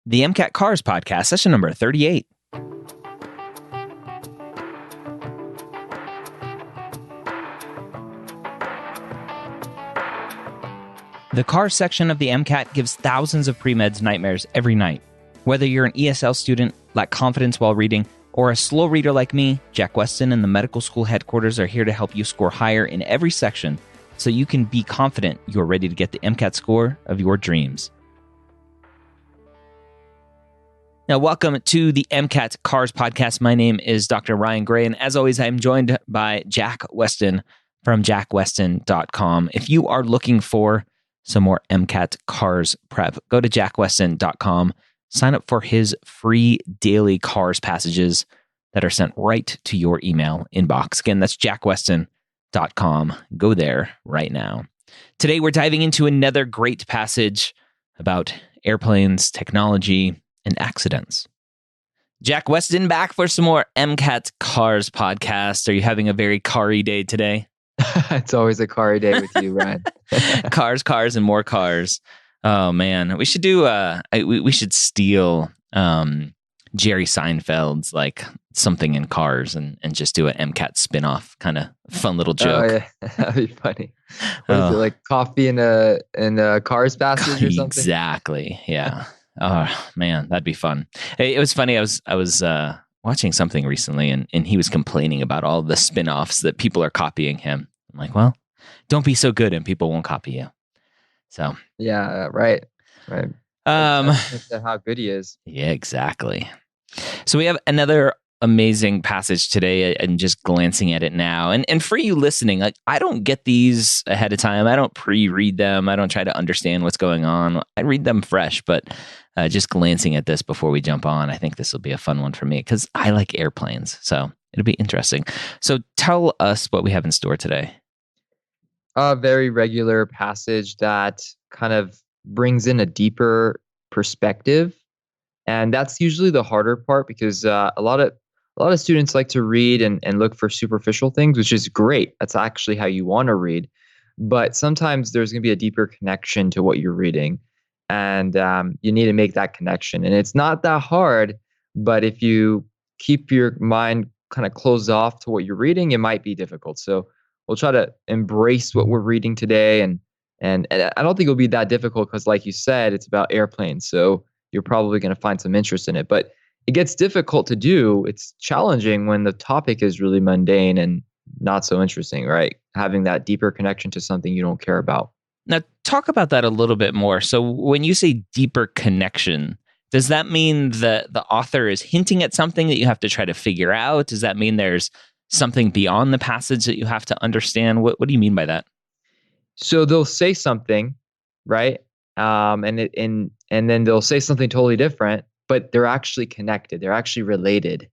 the MCAT Cars podcast, session number 38. The Cars section of the MCAT gives thousands of pre-meds nightmares every night. Whether you're an ESL student, lack confidence while reading, or a slow reader like me, Jack Weston and the medical school headquarters are here to help you score higher in every section so you can be confident you're ready to get the MCAT score of your dreams. Now, welcome to the MCAT Cars podcast. My name is Dr. Ryan Gray, and as always, I'm joined by Jack Weston from jackweston.com. If you are looking for some more MCAT Cars prep, go to jackweston.com, sign up for his free daily Cars passages that are sent right to your email inbox. Again, that's jackweston.com. Go there right now. Today, we're diving into another great passage about airplanes, technology, and accidents. Jack Weston back for some more MCAT Cars podcast. Are you having a very car-y day today? It's always a car-y day with you, Ryan. Cars, and more cars. Oh man, we should do. We should steal Jerry Seinfeld's like something in Cars and just do an MCAT spin-off kind of fun little joke. Oh yeah, that'd be funny. What is it, like coffee in a Cars passage or something? Exactly. Yeah. Oh man, that'd be fun. It was funny. I was watching something recently, and he was complaining about all the spin-offs that people are copying him. I'm like, well, don't be so good, and people won't copy you. So yeah, right. That's how good he is. Yeah, exactly. So we have another amazing passage today, and just glancing at it now. And for you listening, like I don't get these ahead of time. I don't pre-read them. I don't try to understand what's going on. I read them fresh, but just glancing at this before we jump on, I think this will be a fun one for me because I like airplanes. So it'll be interesting. So tell us what we have in store today. A very regular passage that kind of brings in a deeper perspective. And that's usually the harder part because a lot of students like to read and look for superficial things, which is great. That's actually how you want to read. But sometimes there's going to be a deeper connection to what you're reading. And you need to make that connection. And it's not that hard, but if you keep your mind kind of closed off to what you're reading, it might be difficult. So we'll try to embrace what we're reading today. And I don't think it'll be that difficult because like you said, it's about airplanes. So you're probably going to find some interest in it. But it gets difficult to do. It's challenging when the topic is really mundane and not so interesting, right? Having that deeper connection to something you don't care about. Now, talk about that a little bit more. So when you say deeper connection, does that mean that the author is hinting at something that you have to try to figure out? Does that mean there's something beyond the passage that you have to understand? What do you mean by that? So they'll say something, right? And then they'll say something totally different, but they're actually connected. They're actually related,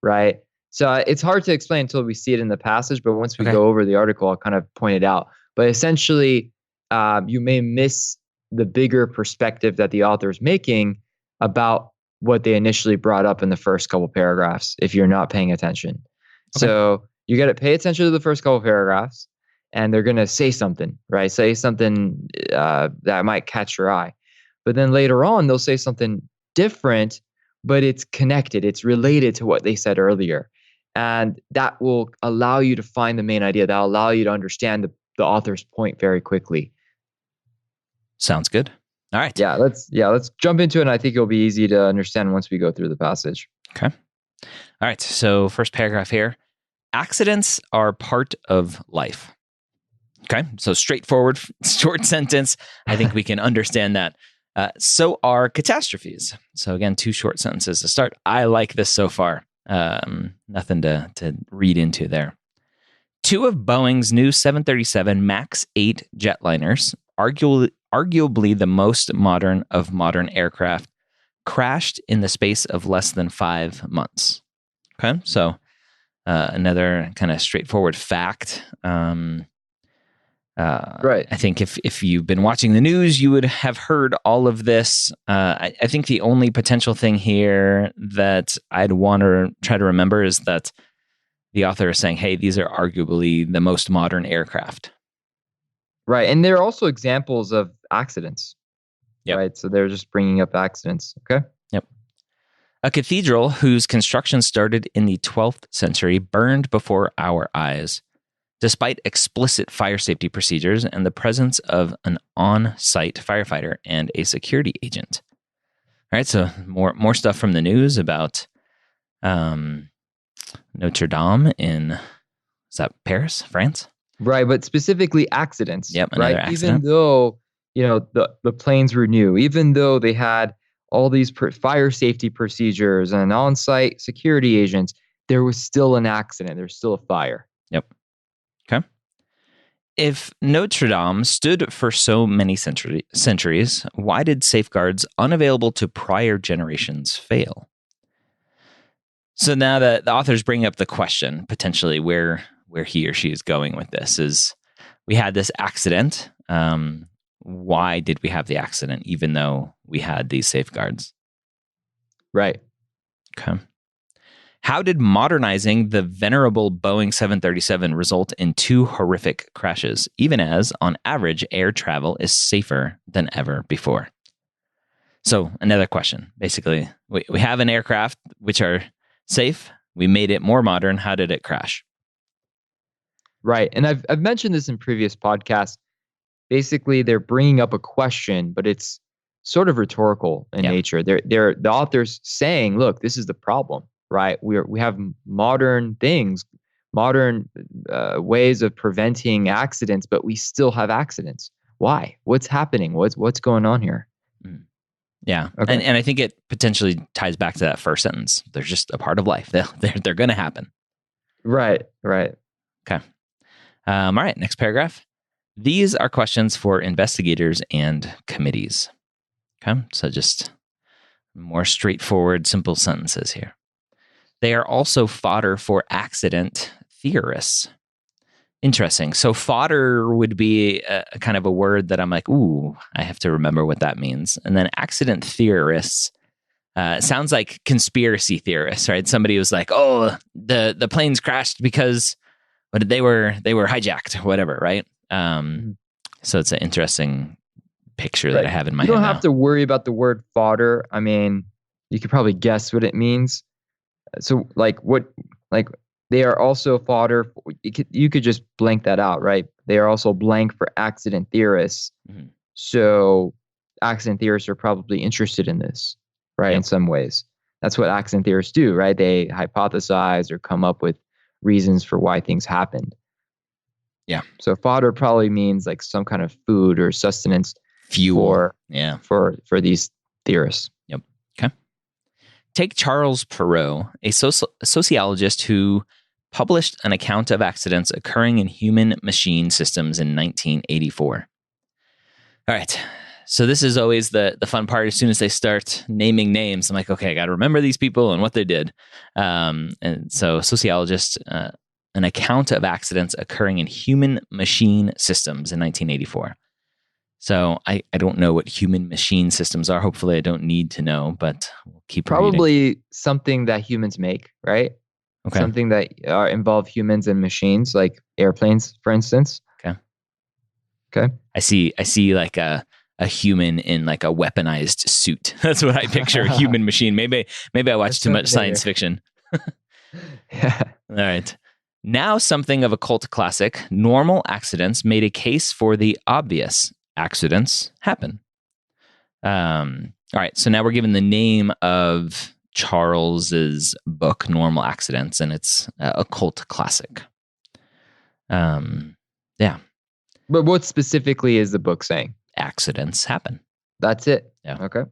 right? So it's hard to explain until we see it in the passage, but once we go over the article, I'll kind of point it out. But essentially, you may miss the bigger perspective that the author is making about what they initially brought up in the first couple paragraphs if you're not paying attention. Okay. So you got to pay attention to the first couple paragraphs, and they're going to say something, right? Say something that might catch your eye. But then later on, they'll say something different, but it's connected. It's related to what they said earlier. And that will allow you to find the main idea. That'll allow you to understand the author's point very quickly. Sounds good. All right. Yeah, let's jump into it. And I think it'll be easy to understand once we go through the passage. Okay. All right. So first paragraph here. Accidents are part of life. Okay. So straightforward, short sentence. I think we can understand that. So are catastrophes. So again, 2 short sentences to start. I like this so far. Nothing to read into there. 2 of Boeing's new 737 MAX 8 jetliners, arguably the most modern of modern aircraft, crashed in the space of less than 5 months. Okay, so another kind of straightforward fact. Right. I think if you've been watching the news, you would have heard all of this. I think the only potential thing here that I'd want to try to remember is that the author is saying, hey, these are arguably the most modern aircraft. Right. And they're also examples of accidents. Yep. Right. So they're just bringing up accidents. Okay. A cathedral whose construction started in the 12th century burned before our eyes, despite explicit fire safety procedures and the presence of an on-site firefighter and a security agent. All right, so more stuff from the news about Notre Dame in, is that Paris, France? Right, but specifically accidents. Yep, another right? accident. Even though, the planes were new, even though they had all these fire safety procedures and on-site security agents, there was still an accident. There's still a fire. Yep. Okay. If Notre Dame stood for so many centuries, why did safeguards unavailable to prior generations fail? So now the author's bringing up the question, potentially where he or she is going with this is, we had this accident. Why did we have the accident, even though we had these safeguards? Right. Okay. How did modernizing the venerable Boeing 737 result in 2 horrific crashes, even as, on average, air travel is safer than ever before? So another question. Basically, we have an aircraft which are safe. We made it more modern. How did it crash? Right. And I've mentioned this in previous podcasts. Basically, they're bringing up a question, but it's sort of rhetorical in nature. The author's saying, look, this is the problem, right? We have modern things, modern ways of preventing accidents, but we still have accidents. Why? What's happening? What's going on here? Yeah. Okay. And I think it potentially ties back to that first sentence. They're just a part of life. They're going to happen. Right. Okay. All right. Next paragraph. These are questions for investigators and committees. Okay. So just more straightforward, simple sentences here. They are also fodder for accident theorists. Interesting. So fodder would be a kind of a word that I'm like, ooh, I have to remember what that means. And then accident theorists sounds like conspiracy theorists, right? Somebody was like, oh, the planes crashed because they were hijacked or whatever, right? So it's an interesting picture that I have in my head. You don't now. have to worry about the word fodder. I mean, you could probably guess what it means. So they are also fodder. You could just blank that out, right? They are also blank for accident theorists. Mm-hmm. So accident theorists are probably interested in this, right? Yep. In some ways. That's what accident theorists do, right? They hypothesize or come up with reasons for why things happened. Yeah. So fodder probably means like some kind of food or sustenance, fuel. For these theorists. Yep. Okay. Take Charles Perrault, a sociologist who published an account of accidents occurring in human-machine systems in 1984. All right. So this is always the fun part. As soon as they start naming names, I'm like, okay, I got to remember these people and what they did. And so sociologist, an account of accidents occurring in human-machine systems in 1984. So I don't know what human-machine systems are. Hopefully I don't need to know, but we'll keep probably reading. Something that humans make, right? Okay. Something that involve humans and machines, like airplanes, for instance. Okay. I see like a human in like a weaponized suit. That's what I picture, a human machine. Maybe I watch too much science fiction. Yeah. All right. Now something of a cult classic, normal accidents made a case for the obvious. Accidents happen. All right. So now we're given the name of Charles's book, Normal Accidents, and it's a cult classic. Yeah. But what specifically is the book saying? Accidents happen. That's it. Yeah. Okay.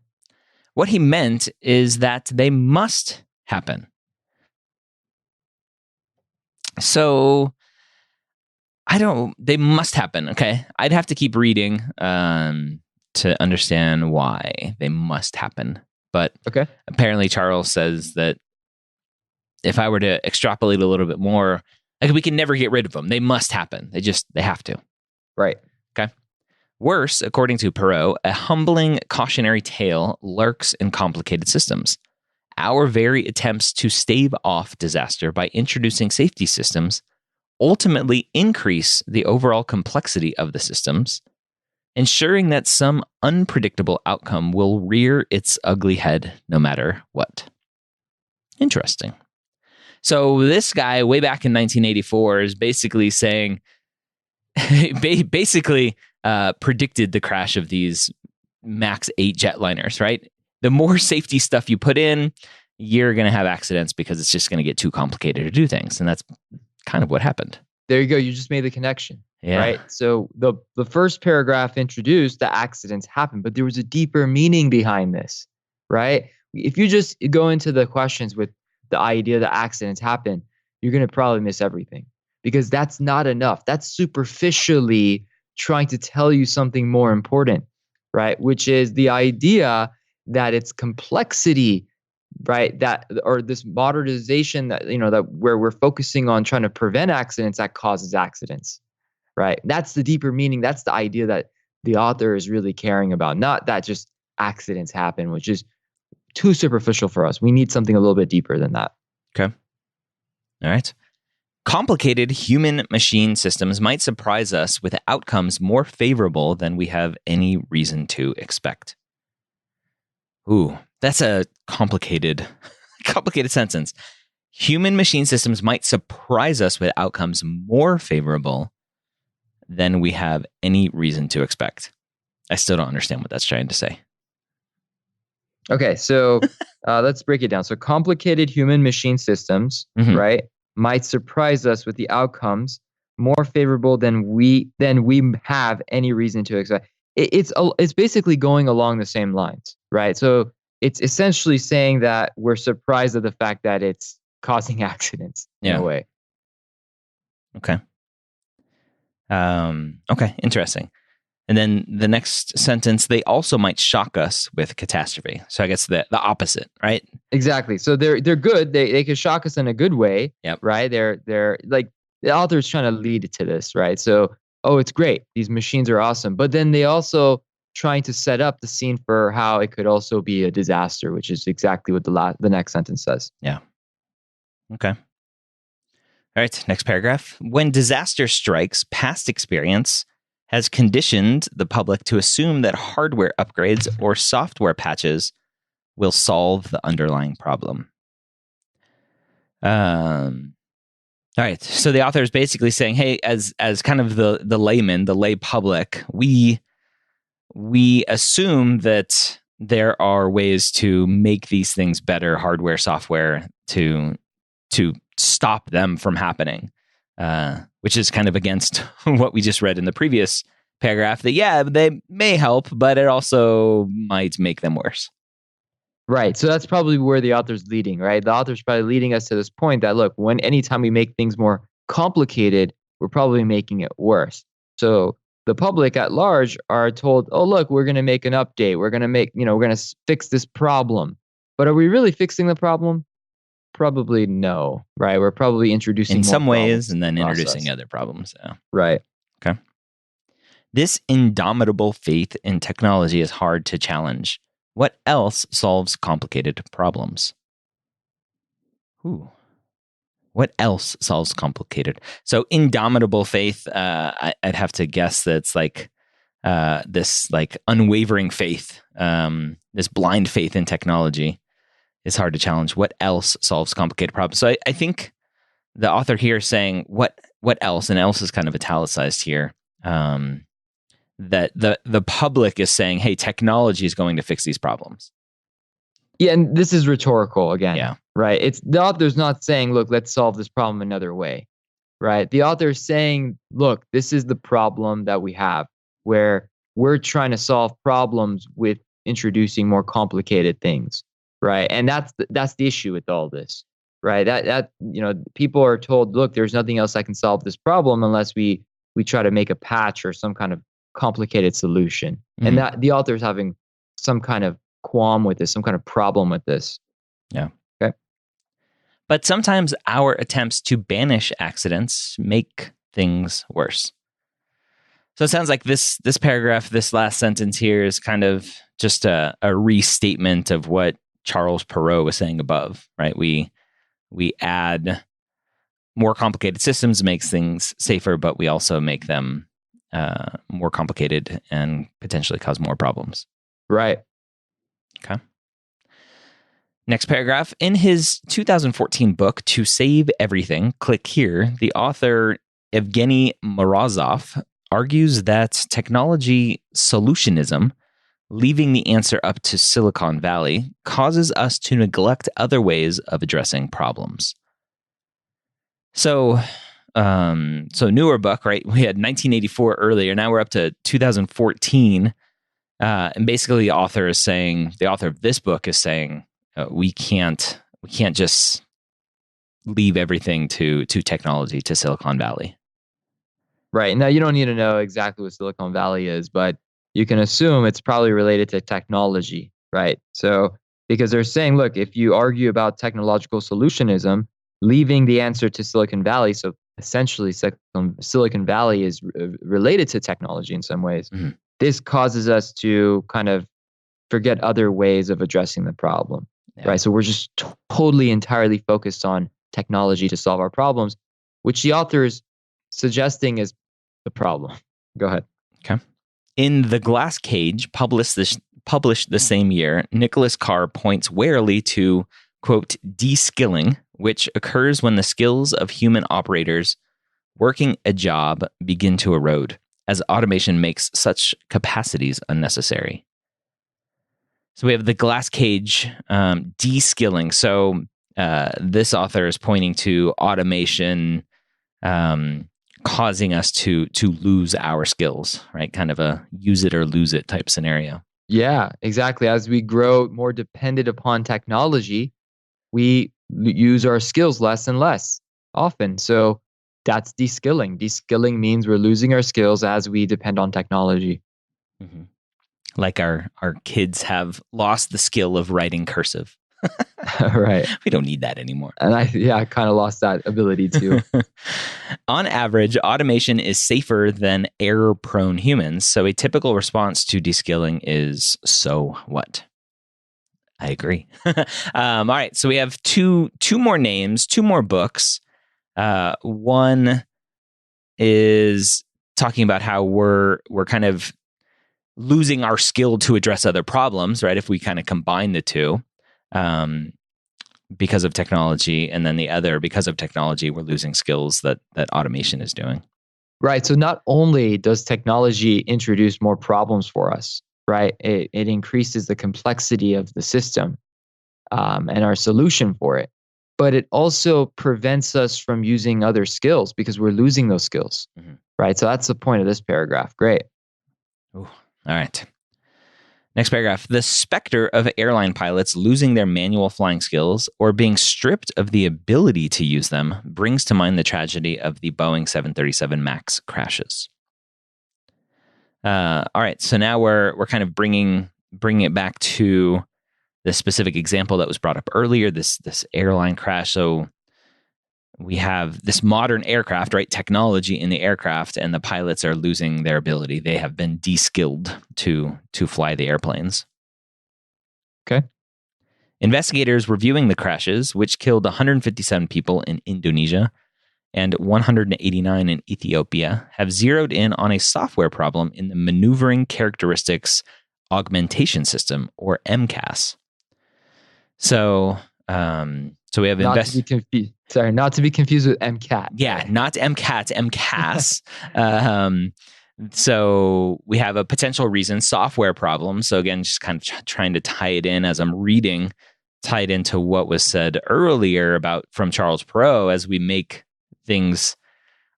What he meant is that they must happen. So they must happen. Okay. I'd have to keep reading to understand why they must happen. But apparently Charles says that if I were to extrapolate a little bit more, like we can never get rid of them. They must happen. They have to. Right. Okay. Worse, according to Perrault, a humbling cautionary tale lurks in complicated systems. Our very attempts to stave off disaster by introducing safety systems ultimately increase the overall complexity of the systems, ensuring that some unpredictable outcome will rear its ugly head no matter what. Interesting. So this guy way back in 1984 is basically saying, basically predicted the crash of these MAX 8 jetliners, right? The more safety stuff you put in, you're going to have accidents because it's just going to get too complicated to do things. And that's kind of what happened. There you go. You just made the connection, Yeah. right? So the first paragraph introduced that accidents happen, but there was a deeper meaning behind this, right? If you just go into the questions with the idea that accidents happen, you're going to probably miss everything because that's not enough. That's superficially trying to tell you something more important, right? Which is the idea that it's complexity, right? That, or this modernization that, that where we're focusing on trying to prevent accidents that causes accidents, right? That's the deeper meaning. That's the idea that the author is really caring about, not that just accidents happen, which is too superficial for us. We need something a little bit deeper than that. Okay. All right. Complicated human machine systems might surprise us with outcomes more favorable than we have any reason to expect. Ooh, that's a complicated sentence. Human machine systems might surprise us with outcomes more favorable than we have any reason to expect. I still don't understand what that's trying to say. Okay, so let's break it down. So complicated human machine systems, right, might surprise us with the outcomes more favorable than we have any reason to expect. It's basically going along the same lines, right? So it's essentially saying that we're surprised at the fact that it's causing accidents in a way. Okay. Okay, interesting. And then the next sentence, they also might shock us with catastrophe. So I guess the opposite, right? Exactly. So they're good. They can shock us in a good way, yep. Right? They're like, the author's trying to lead to this, right? So, oh, it's great. These machines are awesome. But then they also trying to set up the scene for how it could also be a disaster, which is exactly what the next sentence says. Yeah. Okay. All right, next paragraph. When disaster strikes, past experience has conditioned the public to assume that hardware upgrades or software patches will solve the underlying problem. All right, so the author is basically saying, hey, as kind of the layman, the lay public, we assume that there are ways to make these things better, hardware, software, to stop them from happening, which is kind of against what we just read in the previous paragraph, that, yeah, they may help, but it also might make them worse. Right. So that's probably where the author's leading, right? The author's probably leading us to this point that, look, anytime we make things more complicated, we're probably making it worse. So the public at large are told, oh, look, we're going to make an update. We're going to we're going to fix this problem. But are we really fixing the problem? Probably no, right? We're probably introducing in some more ways and then process. Introducing other problems. Yeah. Right. Okay. This indomitable faith in technology is hard to challenge. What else solves complicated problems? Ooh. What else solves complicated? So indomitable faith, I'd have to guess that's like this like unwavering faith, this blind faith in technology is hard to challenge. What else solves complicated problems? So I think the author here is saying what else, and else is kind of italicized here. That the public is saying, hey, technology is going to fix these problems. Yeah, and this is rhetorical again. Yeah. Right. It's the author's not saying, look, let's solve this problem another way. Right. The author is saying, look, this is the problem that we have, where we're trying to solve problems with introducing more complicated things. Right. And that's the issue with all this. Right. That people are told, look, there's nothing else that can solve this problem unless we try to make a patch or some kind of complicated solution. Mm-hmm. And that the author is having some kind of qualm with this, some kind of problem with this. Yeah. Okay. But sometimes our attempts to banish accidents make things worse. So it sounds like this paragraph, this last sentence here, is kind of just a restatement of what Charles Perrault was saying above, right? We add more complicated systems, makes things safer, but we also make them more complicated and potentially cause more problems. Right. Okay. Next paragraph. In his 2014 book, To Save Everything, Click Here, the author Evgeny Morozov argues that technology solutionism, leaving the answer up to Silicon Valley, causes us to neglect other ways of addressing problems. So newer book, right? We had 1984 earlier. Now we're up to 2014. And basically the author of this book is saying, we can't just leave everything to technology, to Silicon Valley. Right. Now, you don't need to know exactly what Silicon Valley is, but you can assume it's probably related to technology, right? So, because they're saying, look, if you argue about technological solutionism, leaving the answer to Silicon Valley, so essentially Silicon Valley is related to technology in some ways, this causes us to kind of forget other ways of addressing the problem, right? So we're just totally entirely focused on technology to solve our problems, which the author is suggesting is the problem. Go ahead. Okay. In The Glass Cage, published the same year, Nicholas Carr points warily to, quote, de-skilling, which occurs when the skills of human operators working a job begin to erode, as automation makes such capacities unnecessary. So we have the glass cage, de-skilling. So this author is pointing to automation causing us to lose our skills, right? Kind of a use it or lose it type scenario. Yeah, exactly. As we grow more dependent upon technology, we use our skills less and less often. So that's de-skilling. De-skilling means we're losing our skills as we depend on technology. Mm-hmm. Like our kids have lost the skill of writing cursive. Right. We don't need that anymore. And I kind of lost that ability too. On average, automation is safer than error-prone humans. So a typical response to de-skilling is, so what? I agree. All right. So we have two more names, two more books. One is talking about how we're kind of losing our skill to address other problems, right? If we kind of combine the two, because of technology, and then the other, because of technology, we're losing skills that automation is doing. Right. So not only does technology introduce more problems for us, right? It increases the complexity of the system and our solution for it, but it also prevents us from using other skills because we're losing those skills, right? So that's the point of this paragraph. Great. Ooh. All right. Next paragraph. The specter of airline pilots losing their manual flying skills or being stripped of the ability to use them brings to mind the tragedy of the Boeing 737 MAX crashes. All right. So now we're kind of bringing it back to the specific example that was brought up earlier, this airline crash. So we have this modern aircraft, right? Technology in the aircraft, and the pilots are losing their ability. They have been de-skilled to fly the airplanes. Okay. Investigators reviewing the crashes, which killed 157 people in Indonesia and 189 in Ethiopia, have zeroed in on a software problem in the Maneuvering Characteristics Augmentation System, or MCAS. So we have not to be confused with MCAT. Yeah, right? not MCAT, MCAS. So we have a potential reason, software problem. So again, just kind of trying to tie it in as I'm reading, tie it into what was said earlier about from Charles Perrow, as we make things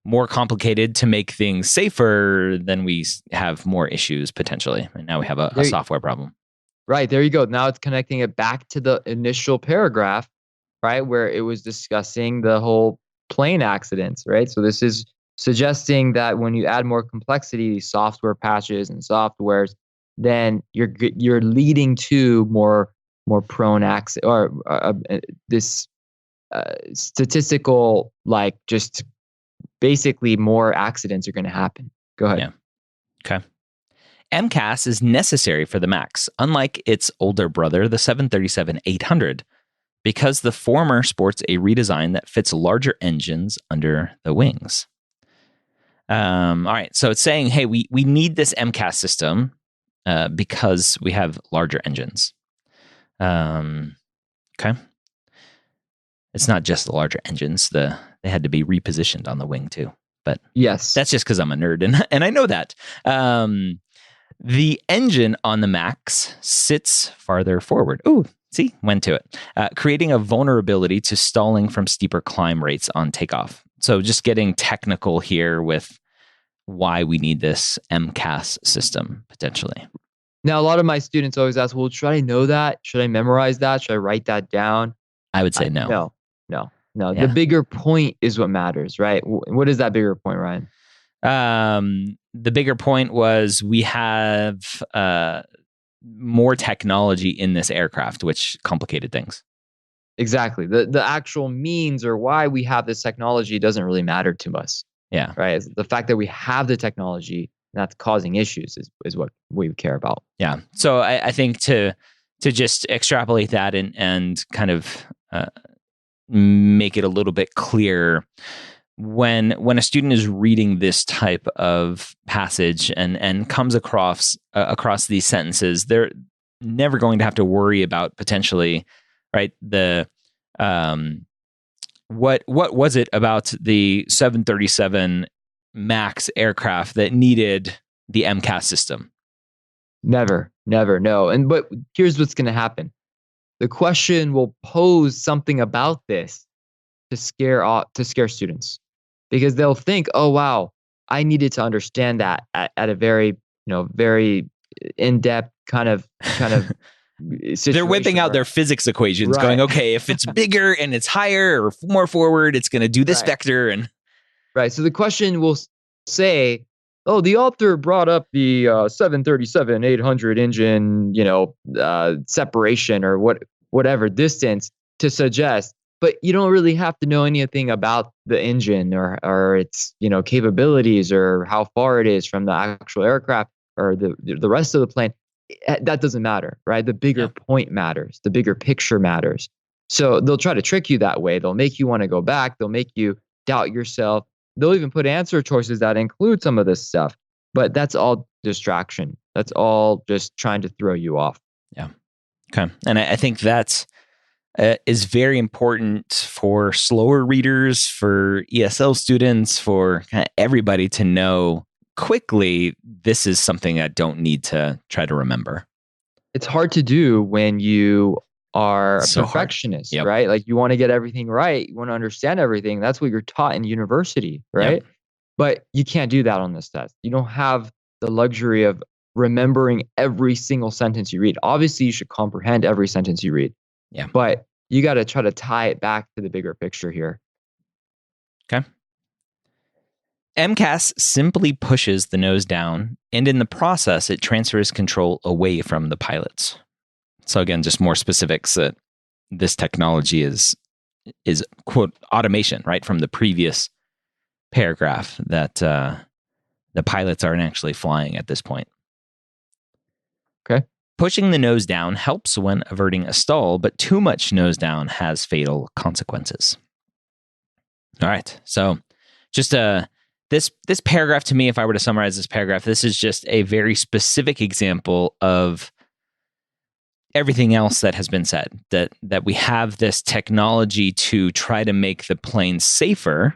more complicated to make things safer, then we have more issues potentially. And now we have a software problem. Right, there you go. Now it's connecting it back to the initial paragraph, right, where it was discussing the whole plane accidents, right? So this is suggesting that when you add more complexity, these software patches and softwares, then you're leading to more prone accident, or this statistical, like, just basically more accidents are going to happen. Go ahead. Yeah. Okay. MCAS is necessary for the MAX, unlike its older brother, the 737-800, because the former sports a redesign that fits larger engines under the wings. All right, so it's saying, hey, we need this MCAS system because we have larger engines. Okay. It's not just the larger engines. They had to be repositioned on the wing too. But Yes. that's just because I'm a nerd and I know that. The engine on the Max sits farther forward. Ooh, see, went to it. Creating a vulnerability to stalling from steeper climb rates on takeoff. So just getting technical here with why we need this MCAS system potentially. Now, a lot of my students always ask, well, should I know that? Should I memorize that? Should I write that down? I would say no. No. The Yeah. bigger point is what matters, right? What is that bigger point, Ryan? The bigger point was we have more technology in this aircraft, which complicated things. Exactly. The actual means or why we have this technology doesn't really matter to us. Yeah. Right. It's the fact that we have the technology that's causing issues is what we care about. Yeah. So I think to just extrapolate that and kind of make it a little bit clearer, when a student is reading this type of passage and comes across these sentences, they're never going to have to worry about potentially, right, the what was it about the 737 MAX aircraft that needed the MCAS system? Never, no. But here's what's going to happen. The question will pose something about this to scare students, because they'll think, oh wow, I needed to understand that at a very very in-depth kind of situation. They're whipping out their physics equations, going, okay, if it's bigger and it's higher or more forward, it's going to do this vector. And right. So the question will say, oh, the author brought up the 737-800 engine, separation or whatever distance to suggest, but you don't really have to know anything about the engine or its capabilities or how far it is from the actual aircraft or the rest of the plane. That doesn't matter, right? The bigger point matters. The bigger picture matters. So they'll try to trick you that way. They'll make you want to go back. They'll make you doubt yourself. They'll even put answer choices that include some of this stuff. But that's all distraction. That's all just trying to throw you off. Yeah. Okay. And I think that's is very important for slower readers, for ESL students, for kind of everybody to know quickly, this is something I don't need to try to remember. It's hard to do when you are a perfectionist, right? Like you want to get everything right. You want to understand everything. That's what you're taught in university, right? Yep. But you can't do that on this test. You don't have the luxury of remembering every single sentence you read. Obviously, you should comprehend every sentence you read. Yeah. But you got to try to tie it back to the bigger picture here. Okay. MCAS simply pushes the nose down, and in the process, it transfers control away from the pilots. So again, just more specifics that this technology is quote automation, right, from the previous paragraph, that the pilots aren't actually flying at this point. Okay. Pushing the nose down helps when averting a stall, but too much nose down has fatal consequences. All right. So just this paragraph, to me, if I were to summarize this paragraph, this is just a very specific example of everything else that has been said, that we have this technology to try to make the plane safer,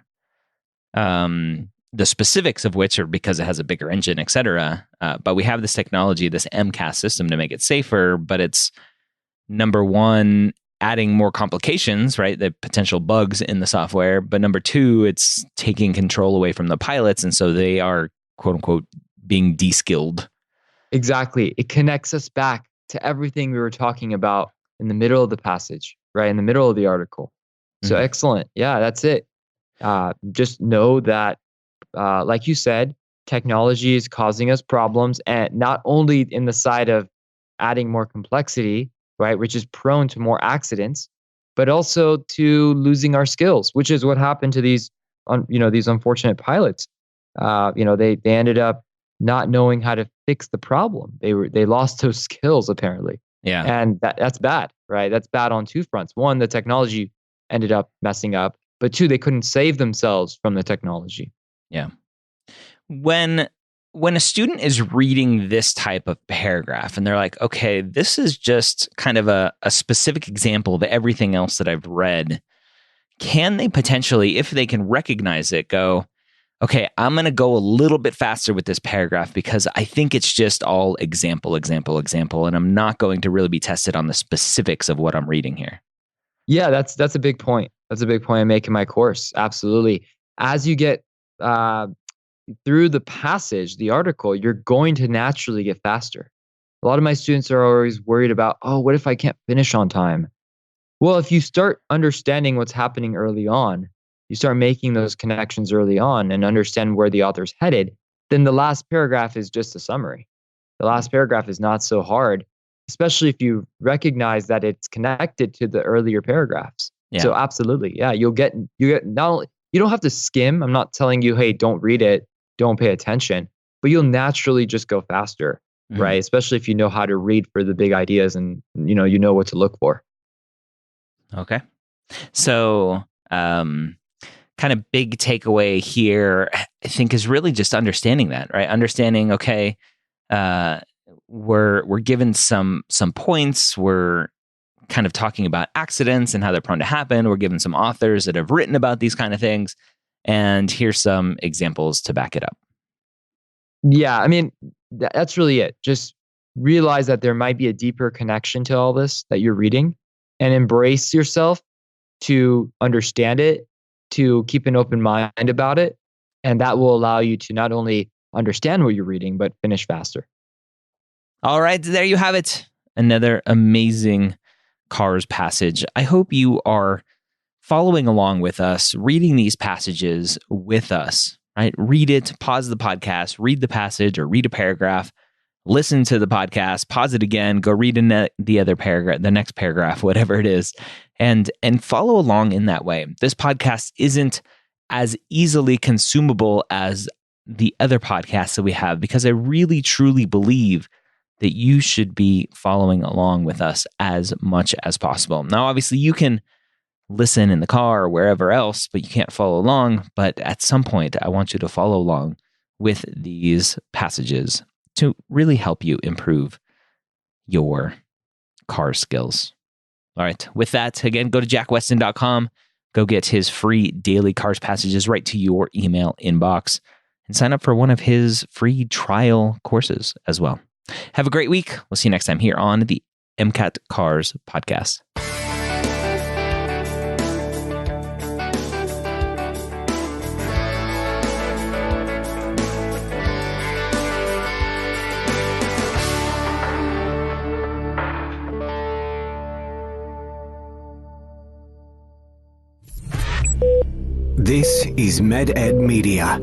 the specifics of which are because it has a bigger engine, et cetera. But we have this technology, this MCAS system, to make it safer, but it's, number one, adding more complications, right? The potential bugs in the software. But number two, it's taking control away from the pilots. And so they are, quote unquote, being de-skilled. Exactly. It connects us back to everything we were talking about in the middle of the passage, right? In the middle of the article. So excellent. Yeah, that's it. Just know that, like you said, technology is causing us problems, and not only in the side of adding more complexity, right, which is prone to more accidents, but also to losing our skills, which is what happened to these unfortunate pilots. They ended up not knowing how to fix the problem. They lost those skills apparently. Yeah. And that's bad, right? That's bad on two fronts. One, the technology ended up messing up, but two, they couldn't save themselves from the technology. Yeah. When when a student is reading this type of paragraph and they're like, okay, this is just kind of a specific example of everything else that I've read, can they potentially, if they can recognize it, go, okay, I'm going to go a little bit faster with this paragraph because I think it's just all example, and I'm not going to really be tested on the specifics of what I'm reading here? Yeah, that's a big point. That's a big point I make in my course. Absolutely. As you get through the passage, the article, you're going to naturally get faster. A lot of my students are always worried about, oh, what if I can't finish on time? Well, if you start understanding what's happening early on, you start making those connections early on and understand where the author's headed, then the last paragraph is just a summary. The last paragraph is not so hard, especially if you recognize that it's connected to the earlier paragraphs. Yeah. So absolutely. Yeah, you get not only, you don't have to skim. I'm not telling you, hey, don't read it, don't pay attention, but you'll naturally just go faster, right? Especially if you know how to read for the big ideas and you know what to look for. Okay. So, kind of big takeaway here, I think, is really just understanding that, right? Understanding, okay, we're given some points. We're kind of talking about accidents and how they're prone to happen. We're given some authors that have written about these kind of things, and here's some examples to back it up. Yeah, I mean, that's really it. Just realize that there might be a deeper connection to all this that you're reading, and embrace yourself to understand it, to keep an open mind about it. And that will allow you to not only understand what you're reading, but finish faster. All right, there you have it. Another amazing Cars passage. I hope you are following along with us, reading these passages with us, right? Read it, pause the podcast, read the passage or read a paragraph, listen to the podcast, pause it again, go read the other paragraph, the next paragraph, whatever it is, and follow along in that way. This podcast isn't as easily consumable as the other podcasts that we have because I really truly believe that you should be following along with us as much as possible. Now, obviously, you can listen in the car or wherever else, but you can't follow along. But at some point, I want you to follow along with these passages to really help you improve your car skills. All right. With that, again, go to jackweston.com, go get his free daily cars passages right to your email inbox, and sign up for one of his free trial courses as well. Have a great week. We'll see you next time here on the MCAT Cars Podcast. This is MedEd Media.